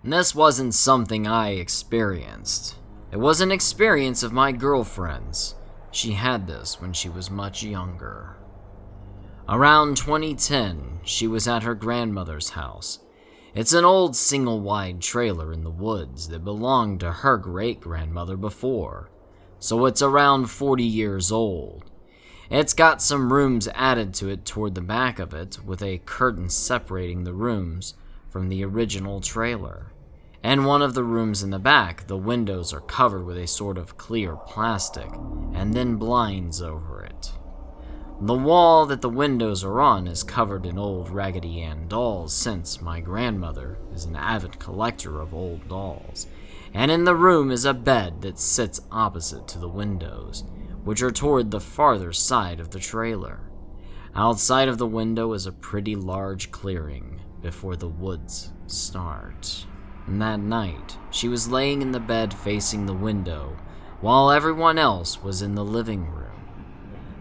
This wasn't something I experienced. It was an experience of my girlfriend's. She had this when she was much younger. Around 2010, she was at her grandmother's house. It's an old single-wide trailer in the woods that belonged to her great-grandmother before, so it's around 40 years old. It's got some rooms added to it toward the back of it, with a curtain separating the rooms from the original trailer. And one of the rooms in the back, the windows are covered with a sort of clear plastic, and then blinds over it. The wall that the windows are on is covered in old Raggedy Ann dolls, since my grandmother is an avid collector of old dolls. And in the room is a bed that sits opposite to the windows, which are toward the farther side of the trailer. Outside of the window is a pretty large clearing before the woods start. And that night, she was laying in the bed facing the window, while everyone else was in the living room.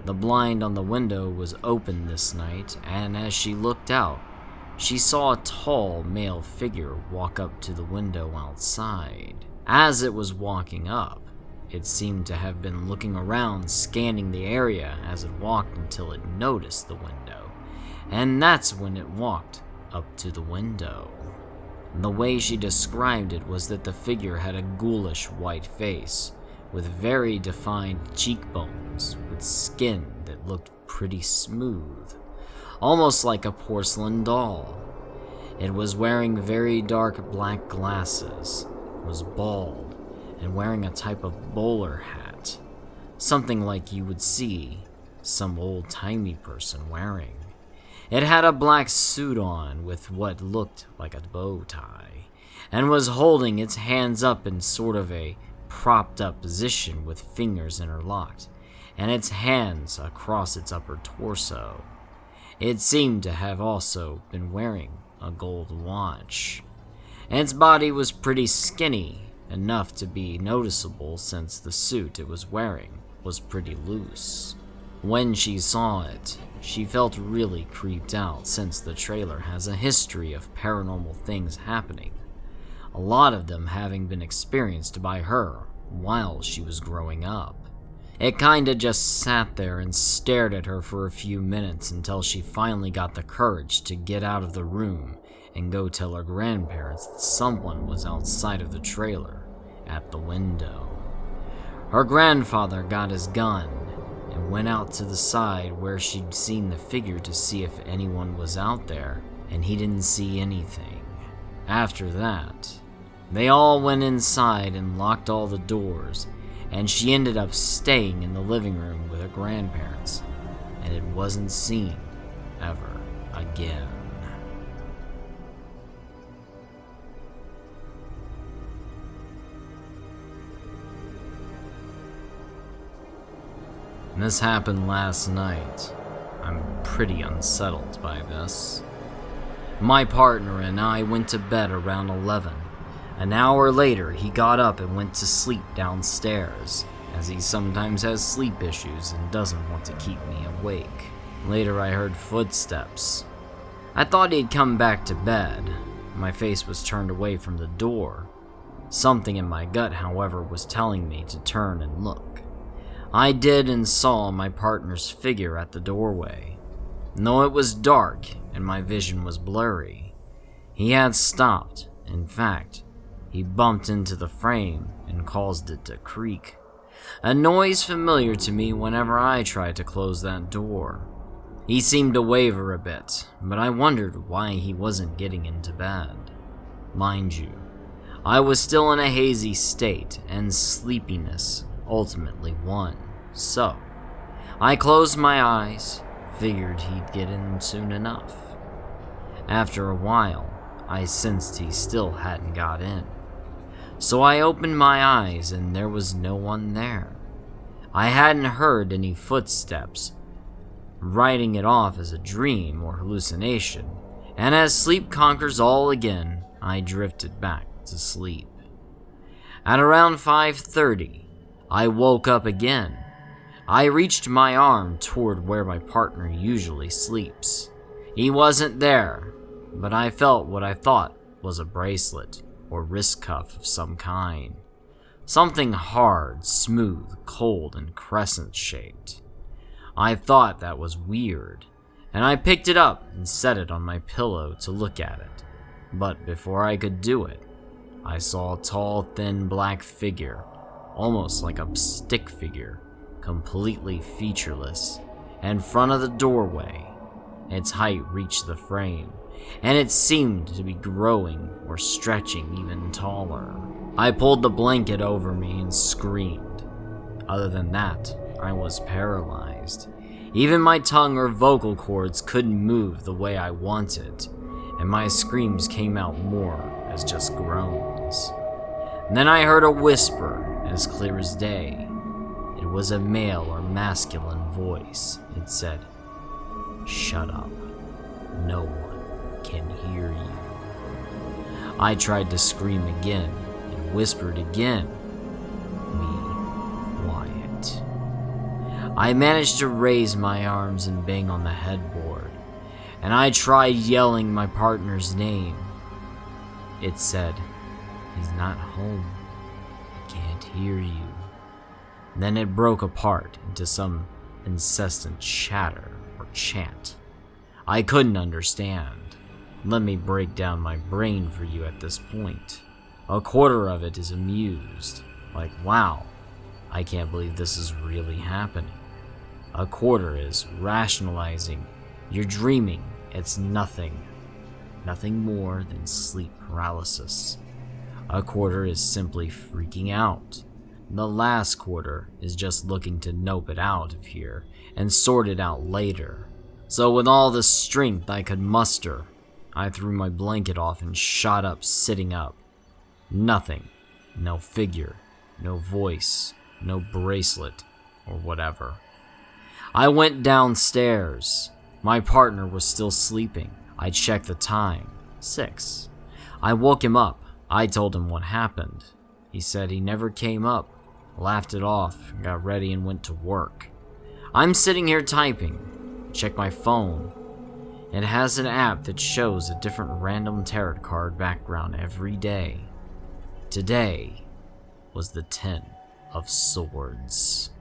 The blind on the window was open this night, and as she looked out, she saw a tall male figure walk up to the window outside. As it was walking up, it seemed to have been looking around, scanning the area as it walked until it noticed the window, and that's when it walked up to the window. The way she described it was that the figure had a ghoulish white face, with very defined cheekbones, with skin that looked pretty smooth, almost like a porcelain doll. It was wearing very dark black glasses, was bald, and wearing a type of bowler hat, something like you would see some old-timey person wearing. It had a black suit on with what looked like a bow tie, and was holding its hands up in sort of a propped up position with fingers interlocked, and its hands across its upper torso. It seemed to have also been wearing a gold watch. Its body was pretty skinny, enough to be noticeable since the suit it was wearing was pretty loose. When she saw it, she felt really creeped out since the trailer has a history of paranormal things happening, a lot of them having been experienced by her while she was growing up. It kinda just sat there and stared at her for a few minutes until she finally got the courage to get out of the room and go tell her grandparents that someone was outside of the trailer at the window. Her grandfather got his gun and went out to the side where she'd seen the figure to see if anyone was out there, and he didn't see anything. After that, they all went inside and locked all the doors, and she ended up staying in the living room with her grandparents, and it wasn't seen ever again. This happened last night. I'm pretty unsettled by this. My partner and I went to bed around 11. An hour later, he got up and went to sleep downstairs, as he sometimes has sleep issues and doesn't want to keep me awake. Later, I heard footsteps. I thought he'd come back to bed. My face was turned away from the door. Something in my gut, however, was telling me to turn and look. I did and saw my partner's figure at the doorway. Though it was dark and my vision was blurry, he had stopped. In fact, he bumped into the frame and caused it to creak, a noise familiar to me whenever I tried to close that door. He seemed to waver a bit, but I wondered why he wasn't getting into bed. Mind you, I was still in a hazy state, and sleepiness ultimately won. So, I closed my eyes, figured he'd get in soon enough. After a while, I sensed he still hadn't got in. So I opened my eyes and there was no one there. I hadn't heard any footsteps, writing it off as a dream or hallucination, and as sleep conquers all again, I drifted back to sleep. At around 5:30, I woke up again. I reached my arm toward where my partner usually sleeps. He wasn't there, but I felt what I thought was a bracelet, or wrist cuff of some kind. Something hard, smooth, cold, and crescent-shaped. I thought that was weird, and I picked it up and set it on my pillow to look at it. But before I could do it, I saw a tall, thin black figure, almost like a stick figure, completely featureless, in front of the doorway. Its height reached the frame, and it seemed to be growing or stretching even taller. I pulled the blanket over me and screamed. Other than that, I was paralyzed. Even my tongue or vocal cords couldn't move the way I wanted, and my screams came out more as just groans. And then I heard a whisper as clear as day. It was a male or masculine voice. It said, "Shut up. No one can hear you." I tried to scream again and whispered again, "Be quiet." I managed to raise my arms and bang on the headboard, and I tried yelling my partner's name. It said, "He's not home. He can't hear you." Then it broke apart into some incessant chatter or chant. I couldn't understand. Let me break down my brain for you at this point. A quarter of it is amused, like, wow, I can't believe this is really happening. A quarter is rationalizing, you're dreaming, it's nothing more than sleep paralysis. A quarter is simply freaking out. The last quarter is just looking to nope it out of here and sort it out later. So with all the strength I could muster, I threw my blanket off and shot up, sitting up. Nothing. No figure. No voice. No bracelet. Or whatever. I went downstairs. My partner was still sleeping. I checked the time. 6. I woke him up. I told him what happened. He said he never came up, laughed it off, got ready and went to work. I'm sitting here typing. Check my phone. It has an app that shows a different random tarot card background every day. Today was the 10 of Swords.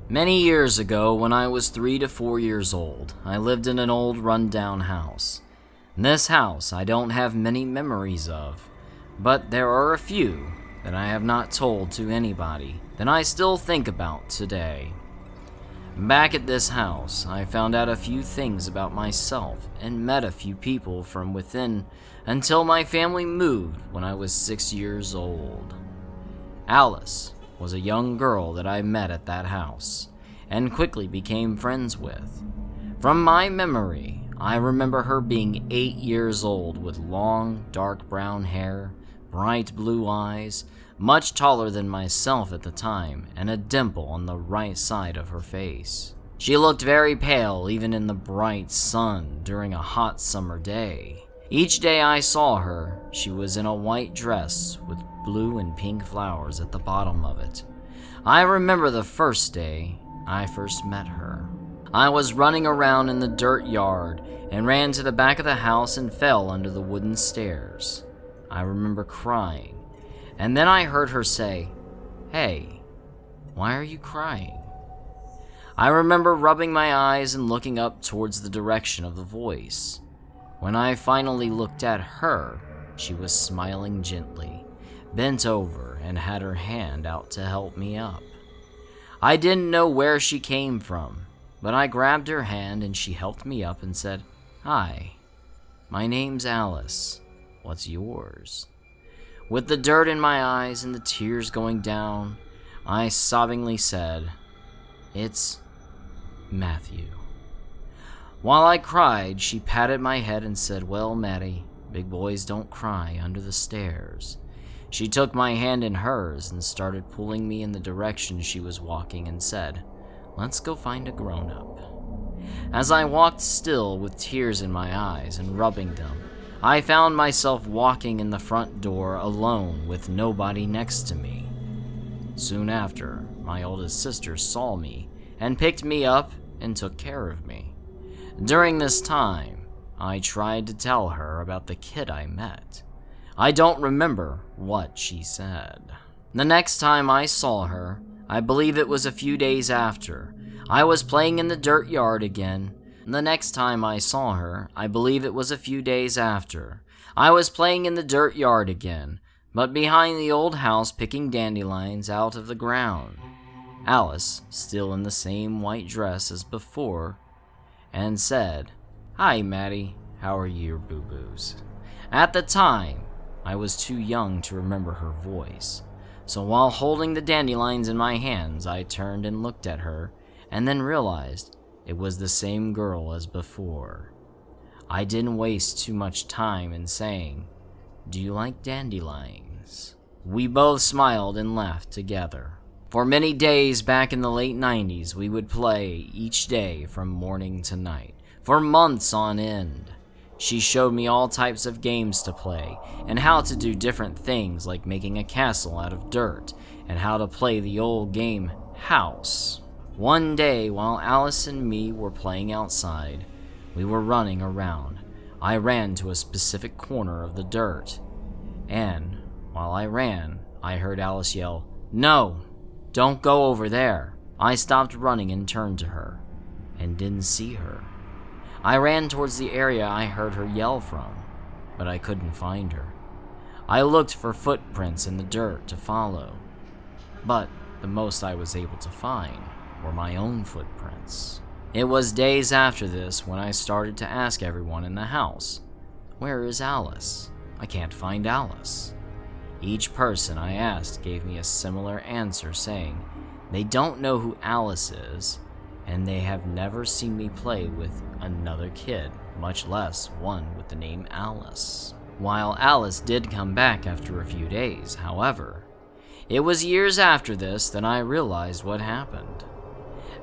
Many years ago, when I was 3 to 4 years old, I lived in an old run-down house. This house I don't have many memories of, but there are a few that I have not told to anybody that I still think about today. Back at this house, I found out a few things about myself and met a few people from within until my family moved when I was 6 years old. Alice was a young girl that I met at that house and quickly became friends with. From my memory, I remember her being 8 years old with long, dark brown hair, bright blue eyes, much taller than myself at the time, and a dimple on the right side of her face. She looked very pale even in the bright sun during a hot summer day. Each day I saw her, she was in a white dress with blue and pink flowers at the bottom of it. I remember the first day I first met her. I was running around in the dirt yard and ran to the back of the house and fell under the wooden stairs. I remember crying, and then I heard her say, "Hey, why are you crying?" I remember rubbing my eyes and looking up towards the direction of the voice. When I finally looked at her, she was smiling gently, bent over and had her hand out to help me up. I didn't know where she came from, but I grabbed her hand and she helped me up and said, "Hi, my name's Alice. What's yours?" With the dirt in my eyes and the tears going down, I sobbingly said, "It's Matthew." While I cried, she patted my head and said, "Well, Maddie, big boys don't cry under the stairs." She took my hand in hers and started pulling me in the direction she was walking and said, "Let's go find a grown-up." As I walked still with tears in my eyes and rubbing them, I found myself walking in the front door alone with nobody next to me. Soon after, my oldest sister saw me and picked me up and took care of me. During this time, I tried to tell her about the kid I met. I don't remember what she said. The next time I saw her, I believe it was a few days after, I was playing in the dirt yard again. The next time I saw her, I believe it was a few days after, I was playing in the dirt yard again, but behind the old house picking dandelions out of the ground. Alice, still in the same white dress as before, and said, "Hi, Maddie, how are your boo-boos?" At the time, I was too young to remember her voice, so while holding the dandelions in my hands, I turned and looked at her, and then realized it was the same girl as before. I didn't waste too much time in saying, "Do you like dandelions?" We both smiled and laughed together. For many days back in the late 90s, we would play each day from morning to night, for months on end. She showed me all types of games to play, and how to do different things like making a castle out of dirt, and how to play the old game House. One day, while Alice and me were playing outside, we were running around. I ran to a specific corner of the dirt, and while I ran, I heard Alice yell, "No! Don't go over there." I stopped running and turned to her, and didn't see her. I ran towards the area I heard her yell from, but I couldn't find her. I looked for footprints in the dirt to follow, but the most I was able to find were my own footprints. It was days after this when I started to ask everyone in the house, "Where is Alice? I can't find Alice." Each person I asked gave me a similar answer, saying they don't know who Alice is, and they have never seen me play with another kid, much less one with the name Alice. While Alice did come back after a few days, however, it was years after this that I realized what happened.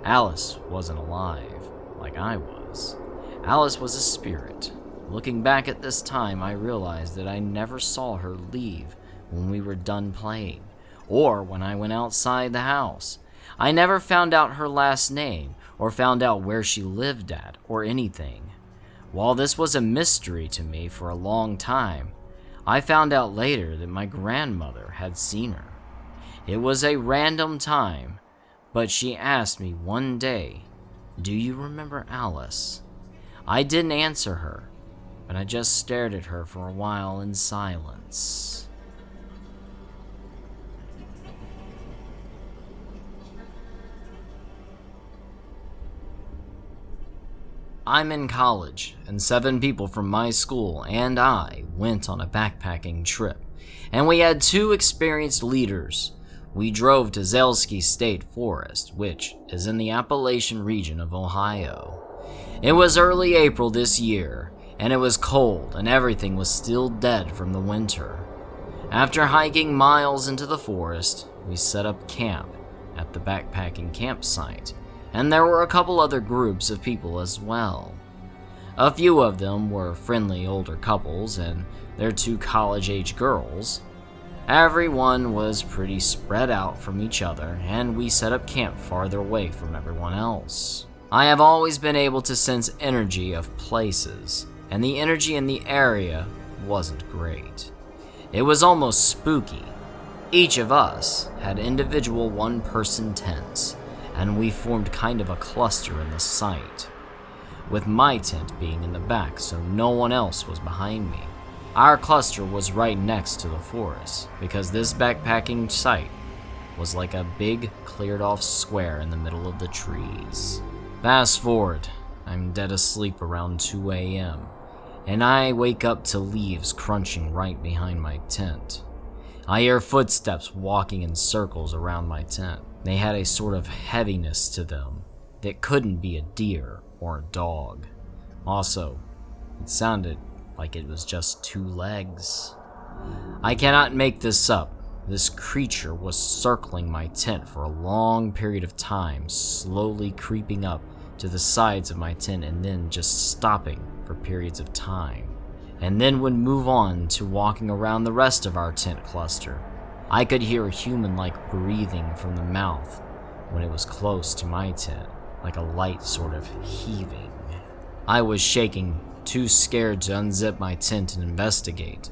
Alice wasn't alive, like I was. Alice was a spirit. Looking back at this time, I realized that I never saw her leave when we were done playing, or when I went outside the house. I never found out her last name, or found out where she lived at, or anything. While this was a mystery to me for a long time, I found out later that my grandmother had seen her. It was a random time, but she asked me one day, "Do you remember Alice?" I didn't answer her, but I just stared at her for a while in silence. I'm in college, and 7 people from my school and I went on a backpacking trip, and we had 2 experienced leaders. We drove to Zelski State Forest, which is in the Appalachian region of Ohio. It was early April this year, and it was cold, and everything was still dead from the winter. After hiking miles into the forest, we set up camp at the backpacking campsite, and there were a couple other groups of people as well. A few of them were friendly older couples and their 2 college-age girls. Everyone was pretty spread out from each other, and we set up camp farther away from everyone else. I have always been able to sense energy of places, and the energy in the area wasn't great. It was almost spooky. Each of us had individual 1-person tents, and we formed kind of a cluster in the site, with my tent being in the back so no one else was behind me. Our cluster was right next to the forest, because this backpacking site was like a big cleared off square in the middle of the trees. Fast forward, I'm dead asleep around 2 a.m., and I wake up to leaves crunching right behind my tent. I hear footsteps walking in circles around my tent. They had a sort of heaviness to them that couldn't be a deer or a dog. Also, it sounded like it was just 2 legs. I cannot make this up. This creature was circling my tent for a long period of time, slowly creeping up to the sides of my tent and then just stopping for periods of time, and then would move on to walking around the rest of our tent cluster. I could hear a human-like breathing from the mouth when it was close to my tent, like a light sort of heaving. I was shaking, too scared to unzip my tent and investigate.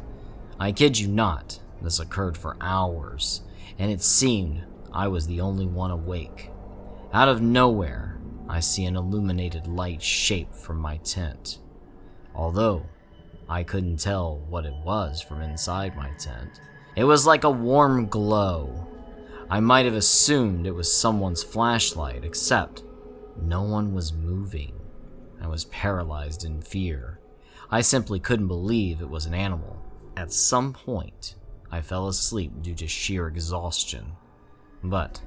I kid you not, this occurred for hours, and it seemed I was the only one awake. Out of nowhere, I see an illuminated light shape from my tent. Although I couldn't tell what it was from inside my tent, it was like a warm glow. I might have assumed it was someone's flashlight, except no one was moving. I was paralyzed in fear. I simply couldn't believe it was an animal. At some point, I fell asleep due to sheer exhaustion, but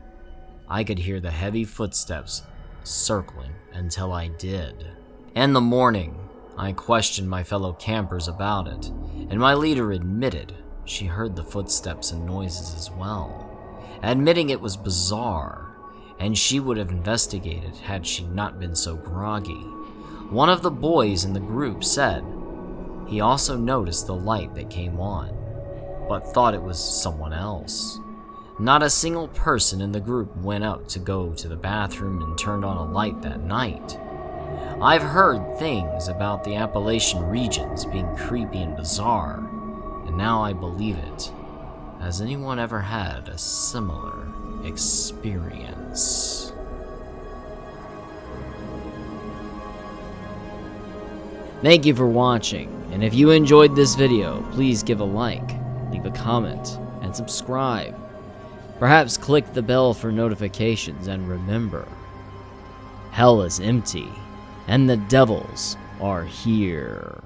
I could hear the heavy footsteps circling until I did. In the morning, I questioned my fellow campers about it, and my leader admitted she heard the footsteps and noises as well, admitting it was bizarre, and she would have investigated had she not been so groggy. One of the boys in the group said he also noticed the light that came on, but thought it was someone else. Not a single person in the group went out to go to the bathroom and turned on a light that night. I've heard things about the Appalachian regions being creepy and bizarre, and now I believe it. Has anyone ever had a similar experience? Thank you for watching, and if you enjoyed this video, please give a like, leave a comment, and subscribe. Perhaps click the bell for notifications, and remember, hell is empty, and the devils are here.